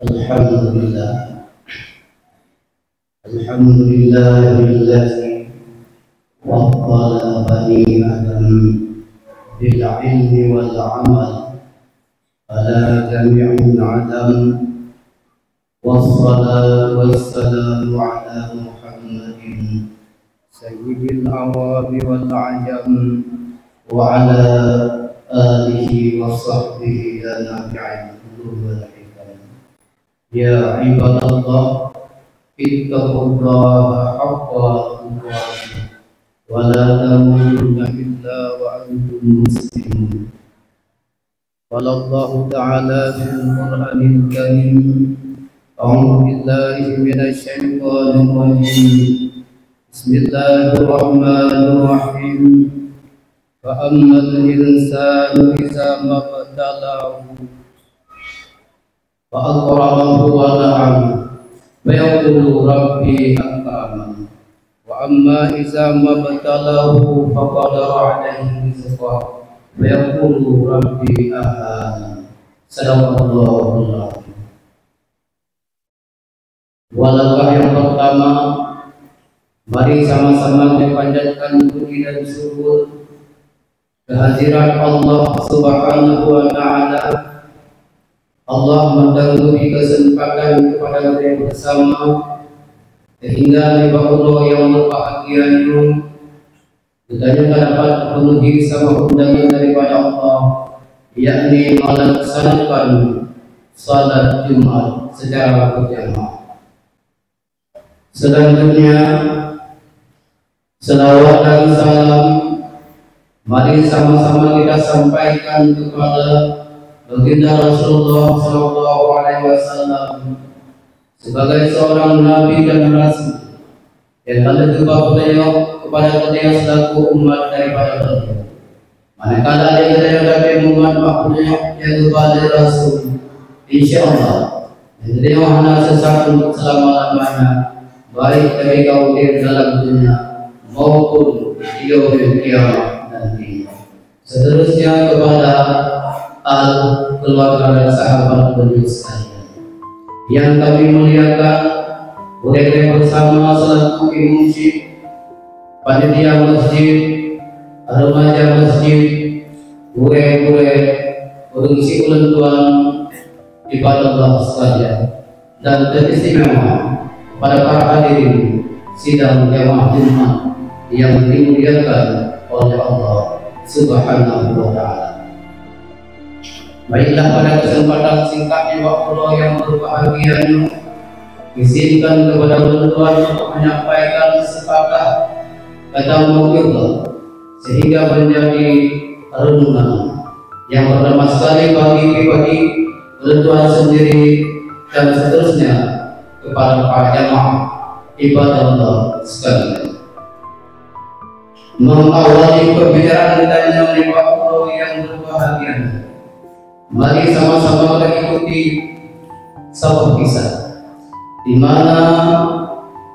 Alhamdulillah, alhamdulillahilladzi waffala bani Adam bil ilmi wal amal ala jami'il adam. Wassalatu wassalamu ala Muhammadin sayyidil arabi wal ajam wa ala alihi wa sahbihi la nafi'al wal hikam. Ya ibadallah, ittaqullaha haqqa tuqatih wa la tamutunna illa wa antum muslimun. Qala Allah ta'ala fil Qur'anil Karim, a'udzu billahi minasy syaithanir rajim. Bismillahirrahmanirrahim. Fa ammal insanu idza mabtalahu fa akramahu wa na'amahu fa yaqulu rabbi akraman. Wa amma idza mabtalahu fa qadara 'alaihi rizqahu fa yaqulu rabbi ahana. Sadaqallahul azim. Walangkah yang pertama, mari sama-sama dipanjatkan puji dan syukur kehadiran Allah Subhanahu wa Ta'ala. Allah mendahului kesempatan kepada kita bersama sehingga riba Allah yang berbahagia itu kita dapat memenuhi sama undangan daripada Allah, yakni melaksanakan salat Jumat secara berjamaah. Selanjutnya, selawat dan salam mari sama-sama kita sampaikan kepada baginda Rasulullah SAW sebagai seorang nabi dan rasul yang telah juga beliau kepada beliau selaku umat daripada beliau. Manakala dia dari umat beliau yang kepada Rasul, insyaallah beliau hanya sesat untuk selama-lamanya, baik ketika hidup dalam dunia maupun hidup di kiamat nanti. Seterusnya kepada keluarga dan sahabat beliau sekalian yang kami muliakan, boleh bersama selaku imam panitia masjid, remaja masjid, guru-guru, pengisi kelentuan ibadah Allah sekalian, dan teristimewa pada para hadirin sidang jamaah Jumat yang dimuliakan oleh Allah Subhanahu wa Ta'ala. Baiklah, pada kesempatan singkat waktu yang berbahagia ini, izinkan kepada tuan untuk menyampaikan sepatah kata mau'izah sehingga menjadi renungan yang pertama sekali bagi tuan sendiri dan seterusnya kepada para jamaah ibadah Allah sekalian. Mengawali pembicaraan kita dengan waktu yang berbahagia, mari sama-sama kita ikuti sebuah kisah di mana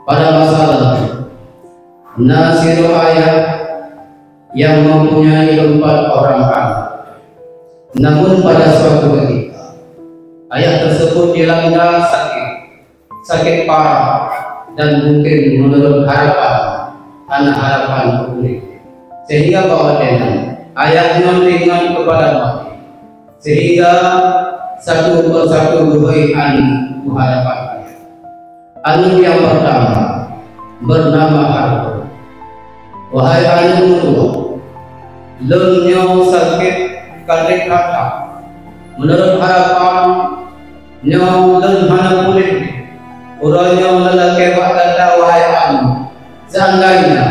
pada masa lalu Nasir ayah yang mempunyai 4 orang anak. Namun pada suatu ketika ayah tersebut dilanda sakit parah dan mungkin menurut harapan publik, sehingga bahwa ayahnya dengan kepada mati, sehingga satu persatu berbaik harapan. Anu yang pertama bernama Harun. Wahai anu kedua, leunnya sakit karek kata, menurut harapan nyaw leun hana pulih. Urangnya lelaki berkata, wahai anu, seandainya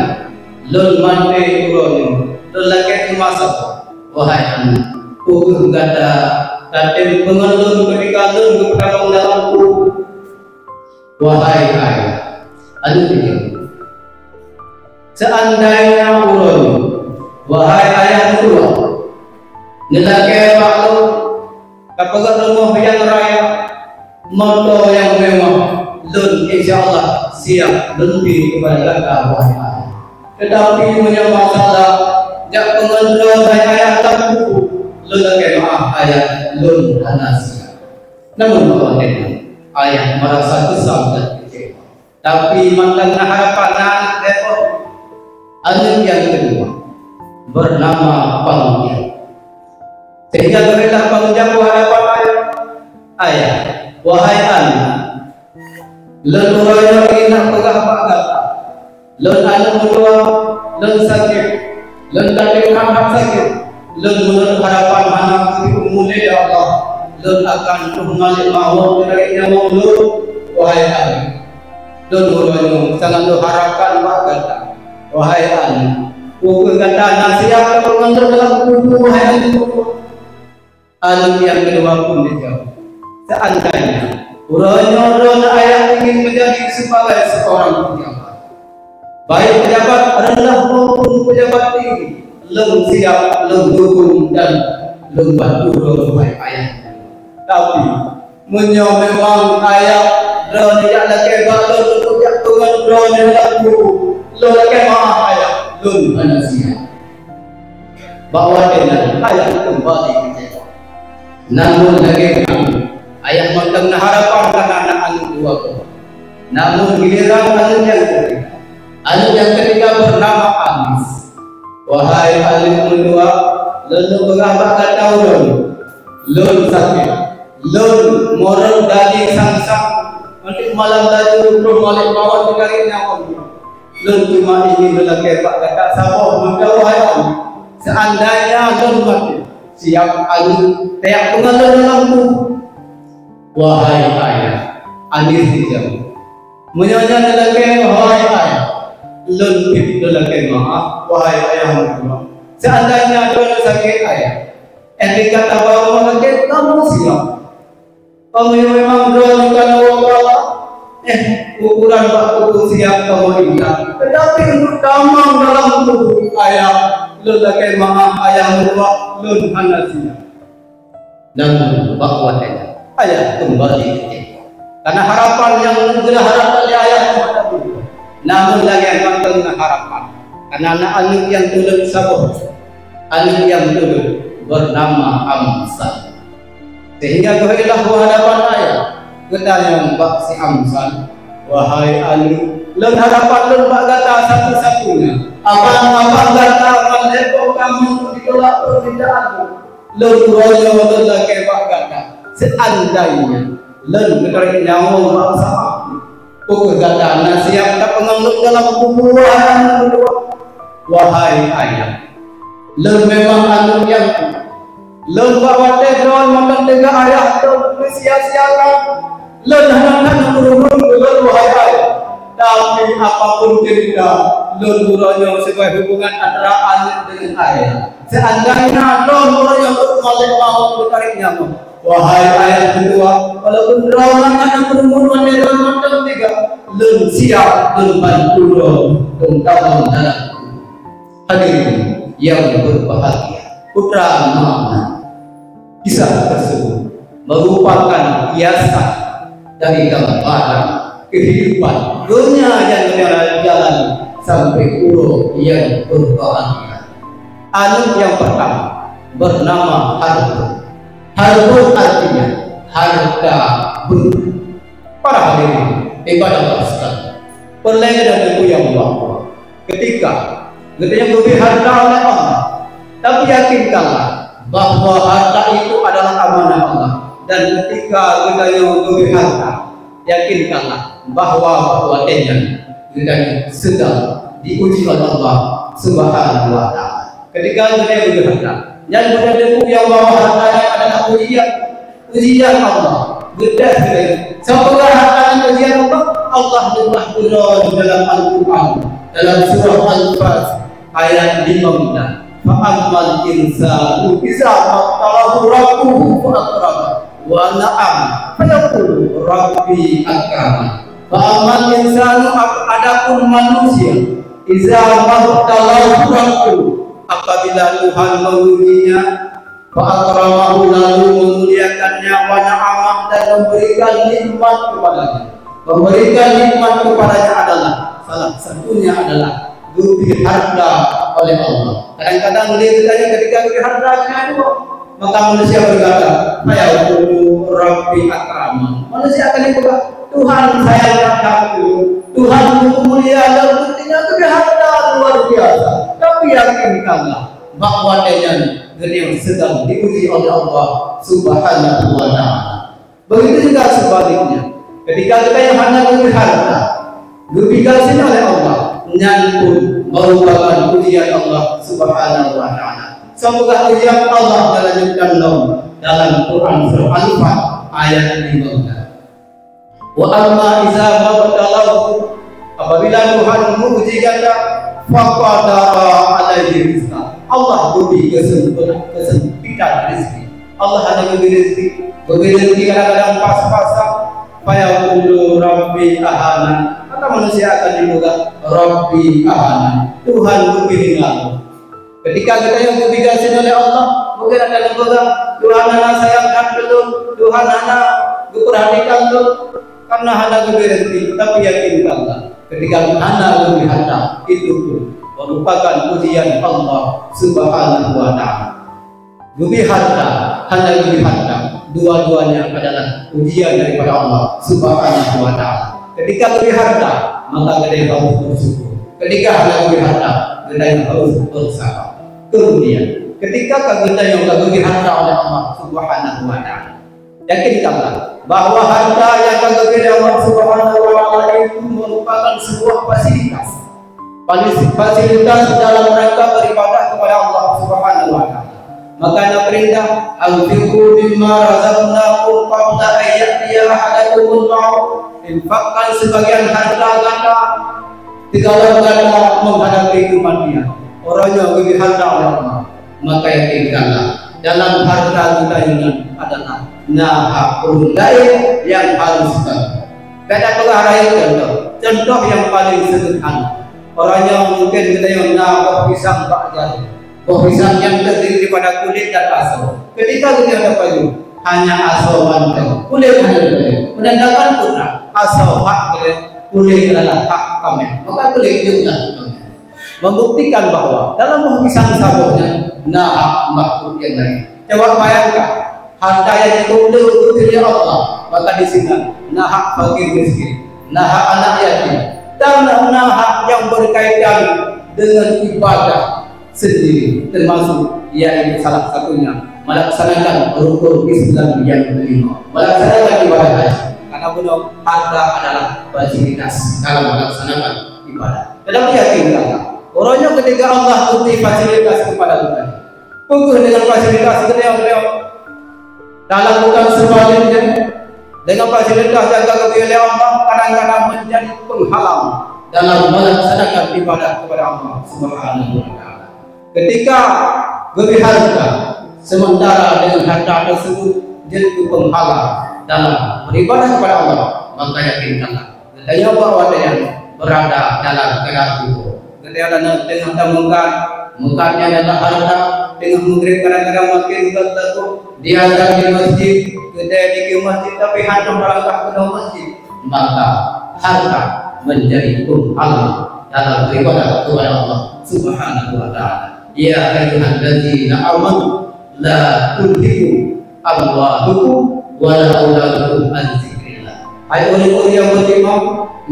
leun mati urangnya lelaki itu masak, wahai anu, ukur kata tatim pengelun ketika leun kepada mendalamku. Wahai ayah, anu tiga, seandainya urang, wahai ayah kedua, lelaki waktu kapagat rumah yang raya, motor yang mewah, dan insyaallah siap lebih kepada kakak wahai ayah. Tetapi punya masalah, jak pengendara ayah tak buku, lelaki maaf ayah lun hana siap. Namun bahwa ayah merasa kesal dan kecewa. Tapi mantan harapan anak repot. Anak yang kedua bernama Panggian. Sehingga berilah pengucap hadapan ayah. Ayah, wahai anak, leluhurnya ingin pegah pagar. Lun anak kedua, lun sakit, lun tadi kamar sakit, lun menurut harapan anak itu mulai ya Allah. Lun akan mengalir mahu menariknya maulud. Wahai anak, lun menurut sangat lu harapkan pagar. Wahai anak, pukul kata nasihat pengantar dalam tubuh wahai anak. Anak yang kedua pun dijawab. Seandainya uron ayah ingin menjadi sebagai seorang pejabat, baik pejabat rendah maupun pejabat tinggi, lem siap, lem dukung dan lem bantu baik ayah. Tapi memang ayah ron tidak lagi balon untuk jatuhkan ron yang laku, lo lagi maaf ayah, lem mana siap. Bawa dengan ayah kembali kecewa. Namun lagi kami ayah mentang harapan karena anak dua. Namun giliran anak yang ketiga bernama Anis. Wahai anak kedua, lalu berapa kata ulun, lun sakit, lun moral dari sang nanti malam tadi belum balik bawah dikari nyawa. Lun cuma ingin lelaki pak kata sabar maka wahai anak, seandainya lun mati, siap alu tiap pengalar dalam tubuh. Wahai ayah, Anis dijawab. Menyonya lelaki, wahai ayah, lentip lelaki maaf, wahai ayah mertua. Seandainya ada sakit ayah, dikata bahwa lelaki kamu siap. Kamu memang doa kalau Allah, ukuran waktu siap kamu ingat. Tetapi untuk damang dalam tubuh ayah, lelaki maaf ayah mertua, lun hana siap. Namun bahwa ayah kembali kecewa karena harapan yang sudah harapan ayah kepada beliau. Namun lagi yang tengah harapan karena anak yang turut sabar, anak yang turut bernama Amsal. Sehingga kehadilah hadapan ayah ketanya Mbak si Amsal, wahai anak, lun harapan lun Mbak kata satu-satunya apa kata melepo kamu ditolak permintaanmu lun royo lelaki Mbak kata. Seandainya len menarik nyawa bangsa pukul kata nasihat tak penganggap dalam kuburan wahai ayah, len memang anu yang len bawa tegon makan tega ayah tu sia-siakan len anak-anak berumur wahai ayah. Tapi apapun cerita len buranya sebagai hubungan antara anak dengan ayah. Seandainya len buranya bermalik mau menarik nyawa. Wahai ayat kedua, walaupun rawan anak berumur wanita macam tiga, lun siap, lun bantu tentang dalam hadirin yang berbahagia. Putra Muhammad, kisah tersebut merupakan hiasan dari gambaran kehidupan dunia yang berjalan sampai ulo yang berbahagia. Anak yang pertama bernama Harun. Harun artinya harta benda. Para hadirin ibadah Allah sekalian, perlengah dan ilmu yang bahwa ketika yang lebih harta oleh Allah, tapi yakinkanlah bahwa harta itu adalah amanah Allah. Dan ketika kita yang lebih harta, yakinkanlah bahwa kita sedang diuji oleh Allah Subhanahu wa Ta'ala. Ketika kita yang lebih harta, yang berada yang bawa hartanya adalah ujian Allah. Bedah sekali. Semoga hartanya ujian Allah telah turun dalam Al-Quran dalam surah Al-Fas ayat 15. Fa'amal insanu iza mabtalahu rabbuhu fa'akrama wa na'am fayaqulu rabbi akraman. Fa'amal insanu adapun manusia iza mabtalahu rabbuhu, apabila Tuhan mengujinya, fa'akramahu lalu memuliakannya, wa na'amah dan memberikan nikmat kepadanya. Memberikan nikmat kepadanya adalah salah satunya adalah diberi harta oleh Allah. Kadang-kadang dia bertanya ketika diberi harta dengan Maka manusia berkata, "Ya Rabbi akraman." Manusia akan berkata, "Tuhan saya aku, Tuhan mulia dan buktinya itu harta luar biasa." Tapi yakinkanlah bahwa dia sedang diuji oleh Allah Subhanahu wa Ta'ala. Begitu juga sebaliknya, ketika kita yang hanya memiliki harta, dikasih oleh Allah, pun merupakan ujian Allah Subhanahu wa Ta'ala. Semoga ujian Allah dilanjutkan dalam Quran surah Al-Fat ayat 15. Wa amma iza mabtalahu, apabila Tuhan menguji kita, faqadara alaihi rizqa, Allah beri kesempitan rezeki. Allah hanya beri rezeki kadang-kadang pas-pasan. Fayaqulu Rabbi ahana, maka manusia akan dibuka Rabbi ahana, Tuhan beri aku. Ketika kita yang diberikan oleh Allah, mungkin akan dibuka Tuhan anak sayangkan belum, Tuhan anak diperhatikan belum, karena hanya beri rezeki. Tapi yakinkanlah, ketika anak beri harta, itu pun merupakan ujian Allah Subhanahu wa Ta'ala. Beri harta, hanya beri harta, dua-duanya adalah ujian daripada Allah Subhanahu wa Ta'ala. Ketika beri harta, maka kita harus bersyukur. Ketika hanya beri harta, kita harus bersabar. Kemudian, ketika kita yang beri harta oleh Allah Subhanahu wa Ta'ala, yakinkanlah bahwa harta yang diberi Allah Subhanahu wa Ta'ala itu merupakan sebuah fasilitas dalam rangka beribadah kepada Allah Subhanahu wa Ta'ala. Makanya perintah anfiqu mimma razaqnakum qabla an ya'tiya ahadakumul maut, infakkan sebagian harta Anda tidaklah Anda menghadapi kematian. Orangnya beri harta oleh Allah, maka yakinkanlah dalam harta kita ini adalah nahakul lain yang harus kita. Tidak pengarah contoh yang paling sederhana. Orangnya mungkin kita yang nahak pisang bakjar, pisang yang terdiri daripada kulit dan asam. Ketika kita dapat hanya asawan kulit hanya menandakan putra asal hak kulit adalah hak kami, maka kulit itu membuktikan bahwa dalam pisang sabuknya nahak makhluk yang lain. Coba bayangkan harta yang dikumpulkan oleh Allah, maka di sini nahak fakir miskin, nahak anak yatim, dan nahak yang berkaitan dengan ibadah sendiri, termasuk yaitu salah satunya melaksanakan rukun Islam yang kelima, melaksanakan ibadah haji. Karena benar harta adalah fasilitas dalam melaksanakan ibadah. Dalam yakinkan orangnya ketika Allah beri fasilitas kepada kita, pukul dengan fasilitas beliau dalam bukan sebaliknya dengan fasilitas yang diberi oleh Allah kadang-kadang menjadi penghalang dalam melaksanakan ibadah kepada Allah Subhanahu wa Ta'ala. Ketika beri harta sementara dengan harta tersebut jadi penghalang dalam beribadah kepada Allah, maka yakinkanlah katanya bahwa dia berada dalam keraguan. Ketika dengan temukan mukanya adalah harta, dengan mengirim kadang-kadang makin tertentu dia ada di masjid, ketika di masjid tapi hanya melangkah ke dalam masjid, maka harta menjadi penghalang dalam beribadah kepada Allah Subhanahu wa Ta'ala. Ya ayyuhalladzina amanu la tulhikum amwalukum wa la auladukum an dzikrillah. Hai orang-orang yang beriman,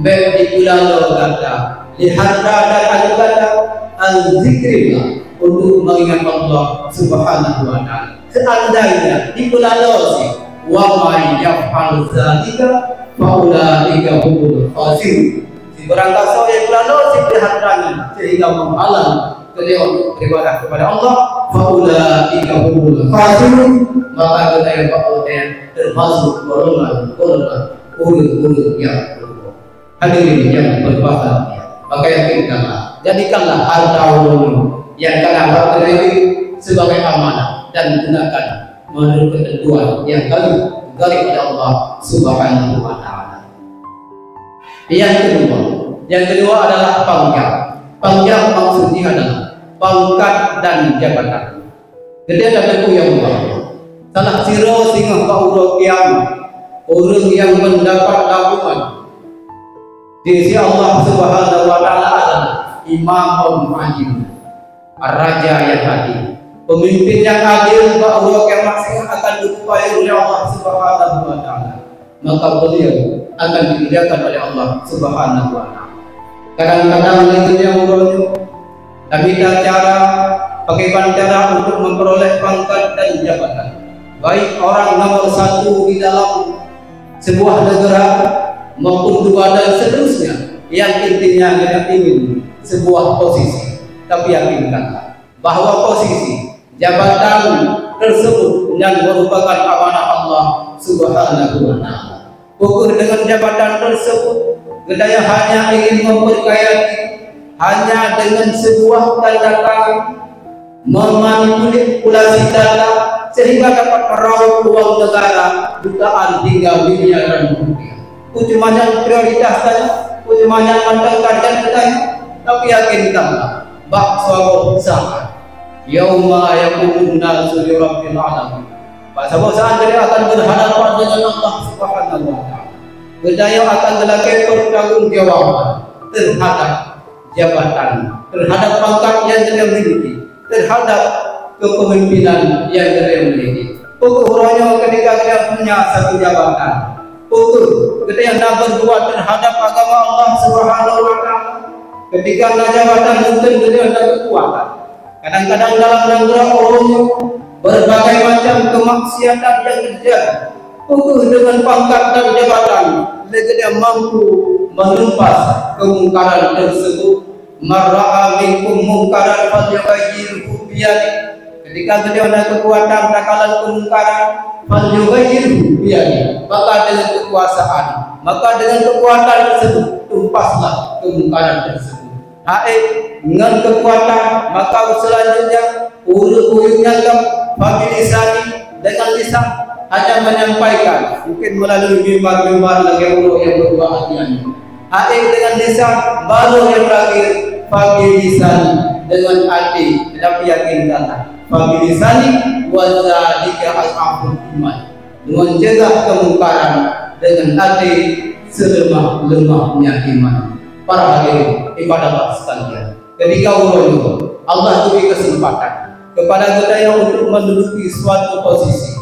baik di bulan kata di harta dan anugerah al-zikrillah, untuk mengingat Allah Subhanahu wa Ta'ala. Seandainya di bulan Ramadan, wa may yaf'al dzalika fa ulaika humul khasirun. Si barangkali seorang bulan Ramadan di hartanya sehingga menghalang beliau beribadah kepada Allah, fa ulaika humul khasirun, maka kita yang termasuk golongan urut yang hadirin yang berbahagia. Maka yakinkanlah, jadikanlah harta ulun yang kalian beri sebagai amanah dan gunakan menurut ketentuan yang kali oleh Allah Subhanahu wa Ta'ala. Yang kedua adalah pangkat. Pangkat maksudnya adalah pangkat dan jabatan. Jadi ada tentu yang baik. Salah siro singa kauro kiamat, orang yang mendapat tabungan di sisi Allah Subhanahu wa Ta'ala adalah imam al-mu'ajim, raja yang hadir. pemimpin yang adil, bahwa kiamat akan diupai oleh Allah Subhanahu wa taala, maka beliau akan dimuliakan oleh Allah Subhanahu wa taala. Kadang-kadang itu yang urutnya minta cara bagaimana cara untuk memperoleh pangkat dan jabatan, baik orang nomor satu di dalam sebuah negara maupun dua dan seterusnya, yang intinya kita ingin sebuah posisi. Tapi yakinkanlah bahwa posisi jabatan tersebut yang merupakan amanah Allah Subhanahu wa taala. Bukan dengan jabatan tersebut kita hanya ingin memperkaya, hanya dengan sebuah tindakan memanipulasi data sehingga dapat meraup uang negara jutaan hingga miliaran rupiah. Cuma yang prioritas saja, cuma yang mendengarkan kita, tapi yakinkanlah bahwa saat yauma yaqumun nasu li rabbil alamin, bahwa saat dia akan berhadapan dengan Allah Subhanahu wa taala. Beliau akan melakukan pertanggungjawaban terhadap jabatan, terhadap pangkat yang dia miliki, terhadap kepemimpinan yang dia miliki. Ukurannya ketika dia punya satu jabatan, ukur ketika dia berbuat terhadap agama Allah Subhanahu wa taala, ketika jabatan mungkin dia ada kekuatan. Kadang-kadang dalam negara orangnya berbagai macam kemaksiatan yang terjadi. Ukur dengan pangkat dan jabatan, dia mampu menumpas kemungkaran tersebut. Marra'a minkum mungkaran falyughayyirhu biyadihi. Ketika beliau ada kekuatan takalan kemungkaran, falyughayyirhu biyadihi, maka dengan kekuasaan, maka dengan kekuatan tersebut tumpaslah kemungkaran tersebut. Dengan kekuatan, maka selanjutnya urut-urutnya fabilisani, dengan lisan hanya menyampaikan, mungkin melalui mimbar-mimbar lagi yang berdua hatinya. Dengan lisan, baru yang terakhir fabilisani, dengan hati. Tetapi yakinkanlah fabilisani wadzalika as'aful iman, mencegah kemungkaran dengan hati selemah-lemahnya iman. Para hadirin ibadah sekalian, ketika Allah beri kesempatan kepada kita yang untuk menduduki suatu posisi,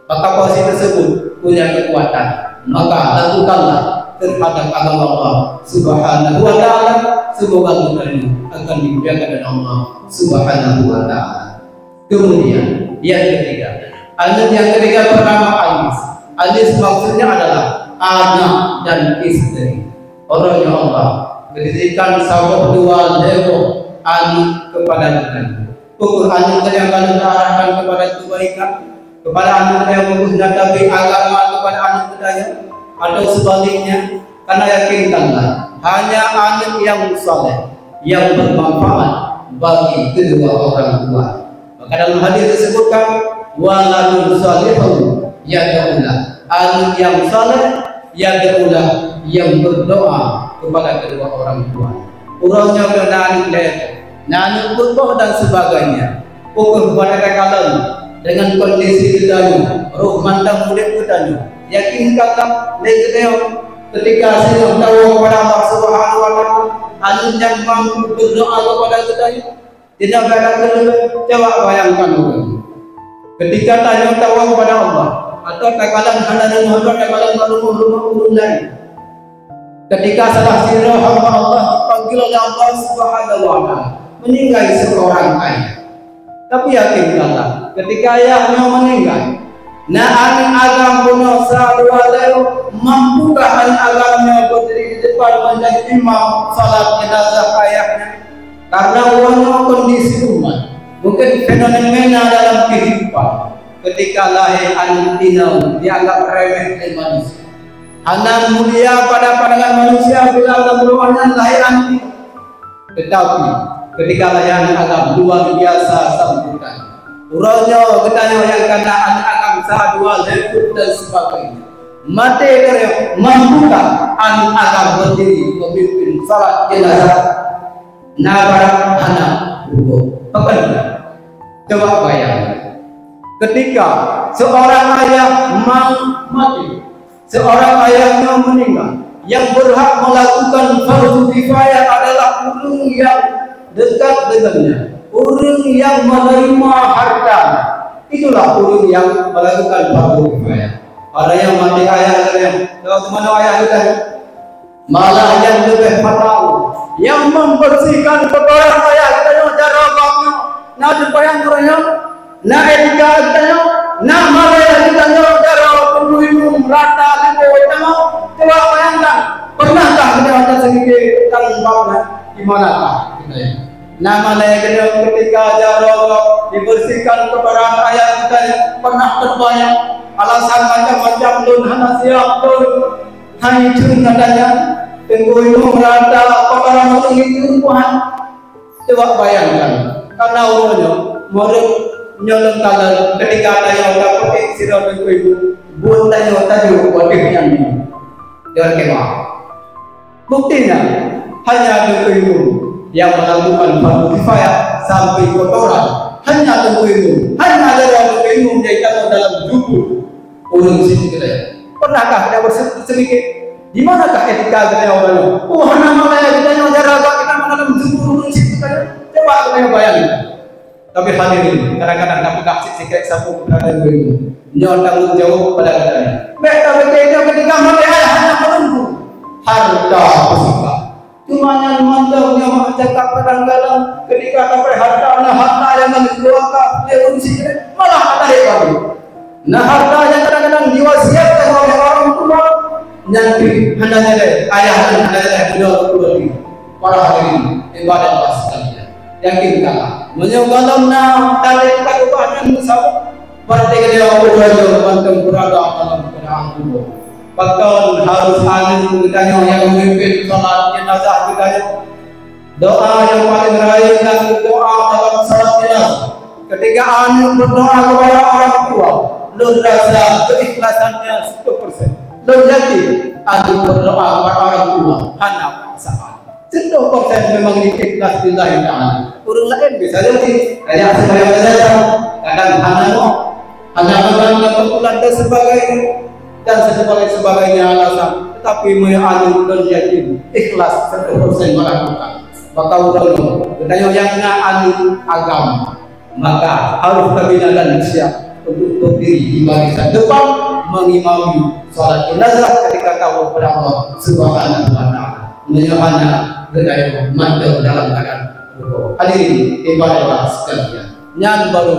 maka posisi tersebut punya kekuatan, maka lakukanlah terhadap agama Allah Subhanahu wa taala. Semoga kita akan dimuliakan oleh Allah Subhanahu wa taala. Kemudian yang ketiga, ayat yang ketiga bernama Anis. Anis maksudnya adalah anak dan istri. Orangnya Allah berikan sahabat dua level anak kepada kita. Pukul anak yang akan diarahkan kepada kebaikan, kepada anak yang menghadapi agama kepada anak kita, atau sebaliknya. Karena yakinkanlah hanya anak yang saleh yang bermanfaat bagi kedua orang tua. Maka dalam hadis disebutkan waladun salihun yad'ulah, anak yang saleh yad'ulah, yang berdoa kepada kedua orang tua. Urangnya berani nani berdoa dan sebagainya. Pukul kepada kalian dengan kondisi kita roh mandang mulia kita. Yakinkanlah ketika saya tahu kepada Allah Subhanahu wa taala, anak yang mampu berdoa kepada kita tidak ada kelemahan. Coba bayangkan ketika tanya tahu kepada Allah, atau kekalan hana dan Muhammad kekalan rumah lain. Ketika salah sirah hamba Allah dipanggil oleh Allah Subhanahu wa taala, meninggal seorang ayah. Tapi yakinkanlah ketika ayahnya meninggal, anak agam punya dua leo, mampukah anak agamnya berdiri di depan menjadi imam salat jenazah ayahnya? Karena warna kondisi umat, mungkin fenomena dalam kehidupan. Ketika lahir anak tinau dianggap remeh oleh manusia. Anak mulia pada pandangan manusia bila Allah berwarna lahir anak tinau. Tetapi ketika lahir anak agam luar biasa sambutan. Urangnya ketanya yang kata anak agam dua lembut dan sebagainya. Mati kerja mampukah anak agam berdiri memimpin salat jenazah? Nabar anak buku. Coba bayangkan. Ketika seorang ayah mati, seorang ayahnya meninggal, yang berhak melakukan fardu kifayah adalah ulung yang dekat dengannya, orang yang menerima harta. Itulah orang yang melakukan fardu kifayah. Ada yang mati ayah katanya, kalau mana ayah kita, malah yang lebih fatal, yang membersihkan kotoran ayah katanya, cara baknya, nah supaya orangnya, nah etika katanya, nah malaya katanya, cara penuh rata itu katanya, coba bayangkan, pernahkah kita ada sedikit tanggungan di manakah kita ya? Nah malaya katanya ketika cara dibersihkan kotoran ayah katanya, pernah terbayang alasan macam-macam don hana siap don hancur nadanya tenggoyo merata kotoran orang itu Tuhan. Coba bayangkan karena orangnya murid nyolong kalah ketika ada yang udah pakai sirap tenggoyo buat tanya tadi buat yang ini dia kemah buktinya hanya tenggoyo yang melakukan fardu kifayah sampai kotoran hanya tenggoyo hanya ada tenggoyo menjadi dalam tubuh orang situ kita ya. Pernahkah kita bersedikit? Di manakah etika kita orang? Oh, hana malaya kita yang jaga kita mendalam tubuh orang situ kita. Coba kita bayangkan. Tapi hadirin, kadang-kadang kita pegang sikit sapu berada di nyawa tanggung jawab pada kita. Mereka bekerja ketika malaya hanya menunggu harta pusaka. Cuma yang mantap yang cakap kadang-kadang ketika sampai harta yang dikeluarkan dari situ malah ada hebat. Nah harta yang kadang-kadang diwasiatkan oleh orang tua nanti hendaknya ayah dan hendaknya kedua para hadirin ibadah Allah sekalian. Yakinkanlah menyogalam na tarik kadupanan musab berarti dia berwajib bantu berada dalam keadaan tubuh. Bahkan harus alim kitanya yang memimpin salat jenazah kitanya. Doa yang paling raya dan doa dalam salat jenazah. Ketika anak berdoa kepada orang tua lu rasa keikhlasannya 100%. Lu yakin aku berdoa kepada orang tua hanya paksaan 100% memang ikhlas lillahi ta'ala. Orang lain bisa jadi kayak saya saja kadang hanya menganggap kebetulan dan sebagainya alasan, tetapi mengalami dan yakin ikhlas 100% melakukan. Maka ulama katanya yang anu agama maka harus terbina dan siap untuk berdiri di barisan depan mengimami salat jenazah ketika tahu kepada Allah Subhanahu wa taala. Menyahana berdaya mantap dalam keadaan berdoa. Hadirin ibadah sekalian. Yang baru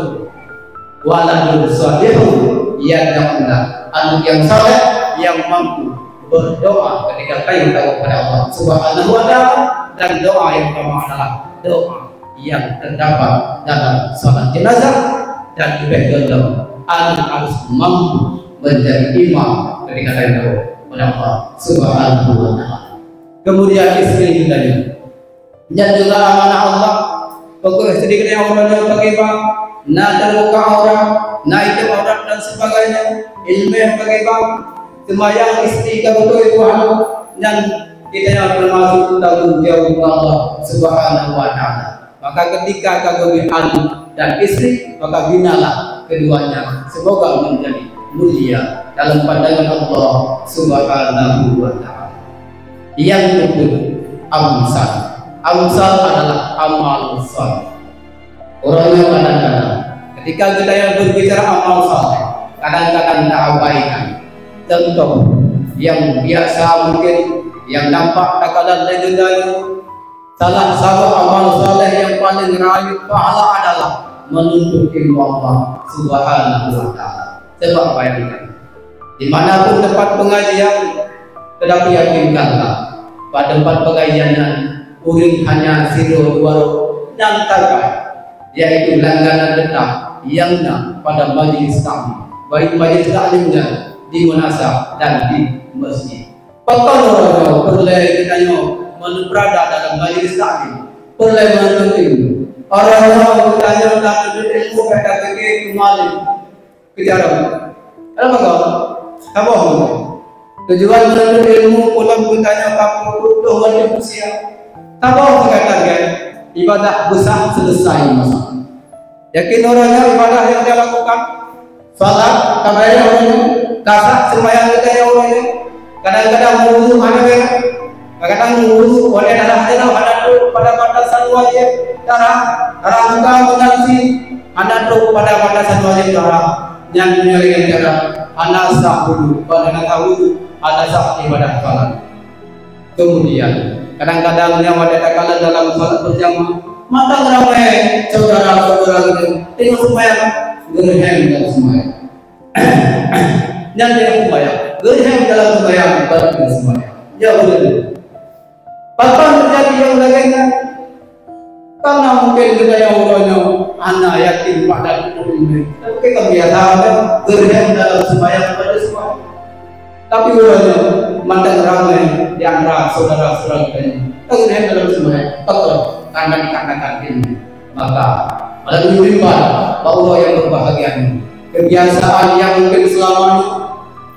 waladul salihun yang anak yang saleh yang mampu berdoa ketika tahu kepada Allah Subhanahu wa taala, dan doa yang pertama adalah doa yang terdapat dalam salat jenazah, dan lebih dalam anak harus mampu menjadi imam ketika tahu kepada Allah Subhanahu wa taala. Kemudian istri juga dan juga amanah Allah. Pokok sedikit yang orangnya pakai bang, nah terbuka orang, nah itu orang dan sebagainya, ilmu yang pakai bang, semayang istri kebetul itu dan kita yang termasuk tanggung jawab Allah Subhanahu wa taala. Maka ketika kagumi anak dan istri, maka binalah keduanya, semoga menjadi mulia dalam pandangan Allah Subhanahu wa taala. Yang kedua, amsal. Amsal adalah amal saleh. Orangnya kadang-kadang ketika kita yang berbicara amal saleh, kadang-kadang tak abaikan. Contoh yang biasa mungkin yang nampak takalan legendaris, salah satu amal saleh yang paling rayu pahala adalah menuntut ilmu Allah Subhanahu wa taala. Coba bayangkan, dimanapun tempat pengajian, tetapi yakinkanlah pada tempat pengajian uring hanya siro waro dan terkait, yaitu langganan tetap yang pada majelis taklim, baik majelis taklimnya di munasab dan di masjid. Bahkan orang perlu kita berada dalam majelis taklim, perlu menuntut ilmu. Orang-orang bertanya tentang ilmu kata begitu malam bicara. Apa kau? Kamu tujuan menuntut ilmu pulang bertanya kamu tuh wajib usia. Kamu mengatakan ibadah besar selesai masa. Yakin orangnya ibadah yang dia lakukan, salat kabarnya orangnya, kasar sembahyang kita orangnya, kadang-kadang berwudu mana mereka, Kadang-kadang ngurus oleh darah anak tu pada batasan wajib darah buka menangsi anak tu pada batasan wajib darah yang menyelenggarkan darah anak sah dulu pada tahu anak sah ibadah salat. Kemudian kadang-kadang yang ada kala dalam salat berjamaah mata ramai saudara-saudara itu tengok supaya gerhem dalam sembahyang. Yang tengok supaya gerhem dalam sembahyang baru sembahyang. Ya betul. Apa terjadi yang lainnya? Karena mungkin kita yang orangnya anak yatim pada ini. Tapi kebiasaan gerhem dalam sembahyang pada sembahyang. Tapi orangnya mandang ramai di antara saudara-saudara kita. Gerhem dalam sembahyang. Betul. Karena dikatakan ini, maka melalui mimbar bahwa yang berbahagia ini kebiasaan yang mungkin selama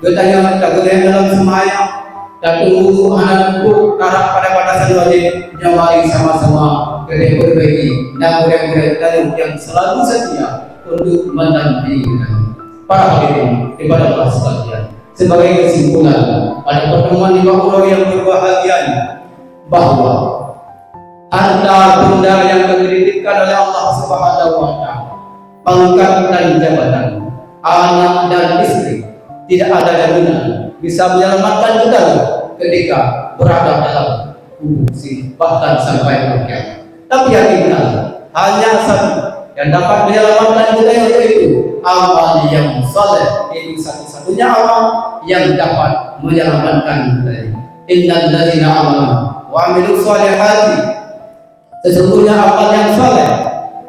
kita yang tak gerhem dalam sembahyang dan tunggu anakku karena pada batasan wajib yang mari sama-sama kita perbaiki dan mudah-mudahan yang selalu setia untuk mendampingi para hadirin ibadah Allah sekalian. Sebagai kesimpulan pada pertemuan di bawah yang berbahagia bahwa harta benda yang dititipkan oleh Allah Subhanahu wa taala, pangkat dan jabatan, anak dan istri, tidak ada jaminan bisa menyelamatkan kita ketika berada dalam kubur bahkan sampai akhir. Tapi yakinlah hanya satu yang dapat menyelamatkan kita yaitu amal yang saleh. Itu satu-satunya amal yang dapat menyelamatkan kita. Innal ladzina amanu wa amilus shalihati, sesungguhnya amal yang saleh,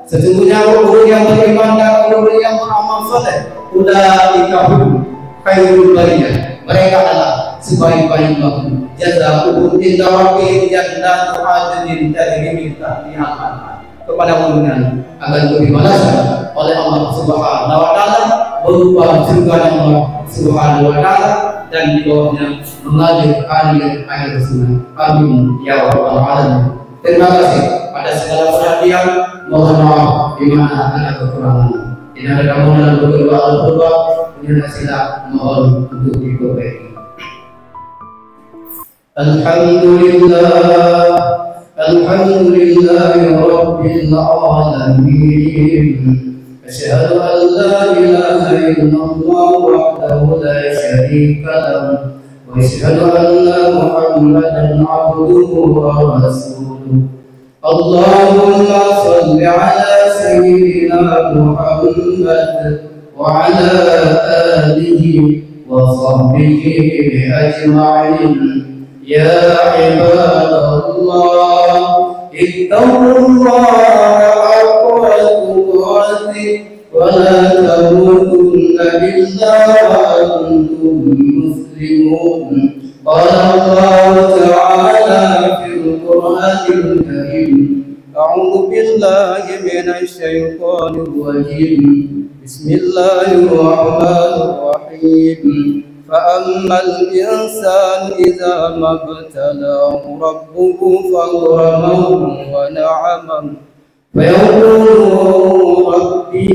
sesungguhnya orang yang beriman dan orang yang beramal saleh, ulaika hum khairul bariyah, mereka adalah sebaik-baik makhluk. Jazaohum inda rabbihim jannatu adnin tajri min tahtiha al-anhar. Kepada mu'minin akan diberi balasan oleh Allah Subhanahu wa taala berupa surga Allah Subhanahu wa taala dan di bawahnya mengalir air sungai. Amin ya rabbal alamin. Terima kasih pada segala perhatian. Mohon maaf di mana ada kekurangan. Ini ada mohon berdoa al-Qur'an, ini silap mohon untuk diperbaiki. Alhamdulillah, alhamdulillahi rabbil alamin. Asyhadu an la ilaha illallah wahdahu la syarika lahu wa asyhadu anna Muhammadan abduhu wa rasuluh. Allahumma salli ala sayyidina Muhammad wa ala alihi wa sahbihi ajma'in. Ya ibadallah, ittaqullaha haqqa tuqatih wa la tamutunna illa wa antum muslimun. Qala Allah ta'ala fil Qur'anil Karim, a'udzu billahi minasy syaithanir rajim. Bismillahirrahmanirrahim. فأما الإنسان إذا ما ابتلاه ربه فأكرمه ونعمه فيقول ربي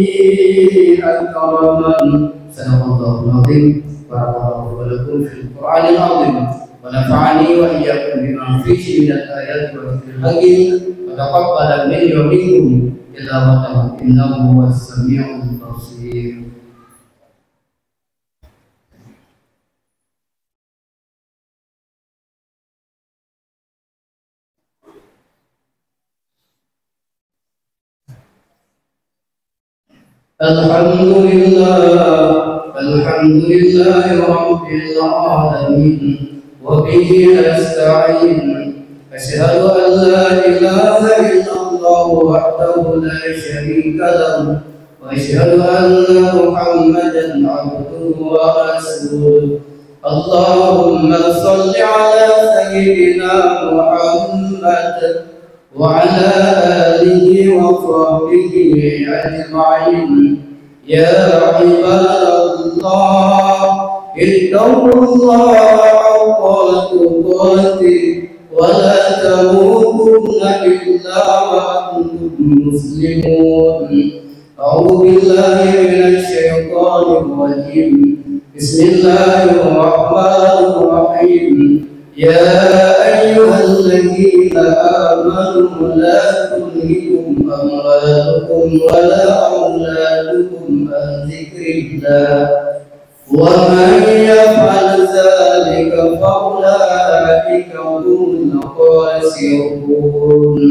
أكرمن. صدق الله العظيم. بارك الله لكم في القرآن العظيم ونفعني وإياكم بما فيه من الآيات والذكر الحكيم وتقبل مني ومنكم تلاوته إنه هو السميع البصير. الحمد لله رب العالمين وبه نستعين. أشهد أن لا إله إلا الله وحده لا شريك له وأشهد أن محمدا عبده ورسوله. اللهم صل على سيدنا محمد وعلى آله وصحبه أجمعين. يا عباد الله اتقوا الله حق تقاته ولا تموتن إلا وأنتم مسلمون. أعوذ بالله من الشيطان الرجيم. بسم الله الرحمن الرحيم. يا أيها الذين آمنوا لا تلهكم أموالكم ولا أولادكم عن ذكر الله ومن يفعل ذلك فأولئك هم الخاسرون.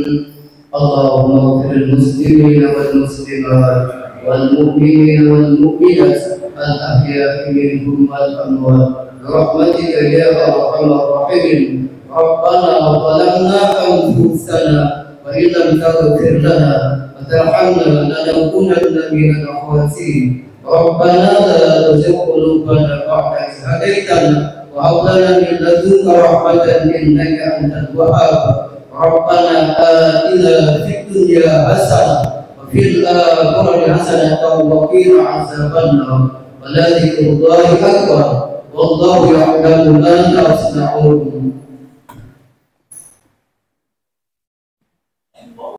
اللهم اغفر للمسلمين والمسلمات والمؤمنين والمؤمنات الأحياء منهم والأموات برحمتك يا أرحم الراحمين. ربنا ظلمنا أنفسنا وإن لم تغفر لنا وترحمنا لنكونن من الخاسرين. ربنا لا تزغ قلوبنا بعد إذ هديتنا وهب لنا من لدنك رحمة إنك أنت الوهاب. ربنا آتنا في الدنيا حسنة وفي الآخرة حسنة وقنا عذاب النار. ولذكر الله أكبر والله يعلم ما تصنعون.